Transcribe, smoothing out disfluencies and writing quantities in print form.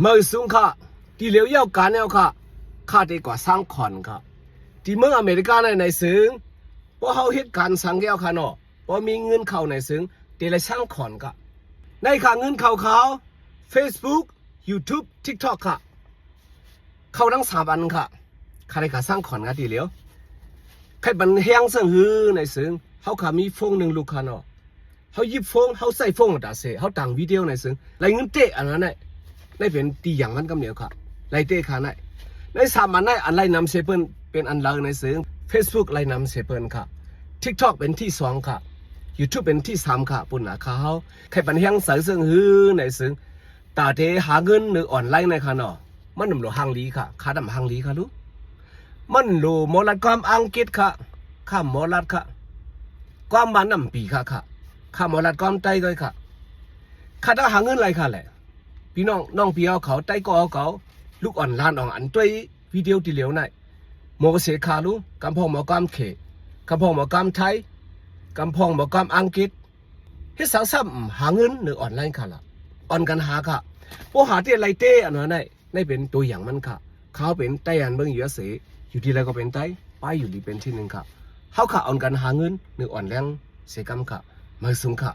มือสูงค่ะที่เหลียวยาวกันเนี่ยค่ะข้าได้กว่าสร้างขอนค่ะที่เมืองอเมริกาในซึ่งพอเขาเหตุการณ์สังเกตค่ะเนาะพอมีเงินเข้าในซึ่งเดลสร้างขอนค่ะในค่ะเงินเข้าเขา Facebook YouTube TikTok ค่ะเข้าทั้ง3 อันค่ะข้าได้กว่าสร้างขอนค่ะที่เหลียวใครบันเฮียงซึ่งฮือในซึ่งเขาค่ะมีฟงหนึ่งลูกค่ะเนาะเขาหยิบฟงเขาใส่ฟงแต่เสียเขาต่างวิดีโอในซึ่งไรเงินเตะอันนั้นเนี่ยได้เป็นตีอย่างนั้นก็เหนียวค่ะไรเตะค่ะใน3 อันอันไรนำเซเปิลเป็นอันแรกในซึ่ง Facebook ไรนำเซเปิลค่ะ TikTok เป็นที่2ค่ะ YouTube เป็นที่3ค่ะปุ่นนะเขาใครบันเฮียงใส่ซึ่งฮือในซึ่งตาเทหาเงินหรือออนไลน์ในค่ะเนาะมันหนุ่มหลวงฮังลีค่ะขาดำฮังลีค่ะลูกมันหลูมอลัดความอังกฤษค่ะข้ามมอลัดค่ะความบ้านน้ำปีค่ะข้ามมอลัดความใต้ก็ค่ะข้าได้หาเงินไรค่ะแหละพี่น้องพี่เอาเขาใต้ก็เอาเขาลูกอ่อนล้านอ่อนอันด้วยวิดีโอที่เหลียวในโมกเสขาลูกำพองหมอกำเขกำพองหมอกำไทยกำพองหมอกำอังกฤษเฮ็ดสาวซ้ำหาเงินหรือออนไลน์ค่ะล่ะออนกันหาค่ะพวกหาที่ไรเต้อันนั้นได้เป็นตัวอย่างมันค่ะเขาเป็นไต้อันเบิ่งอยู่เสอยู่ที่ไรก็เป็นไต้ไปอยู่ดีเป็นที่1ค่ะเขาค่ะออนกันหาเงินหรืออ่อนแรงเสกำค่ะมือสูงค่ะ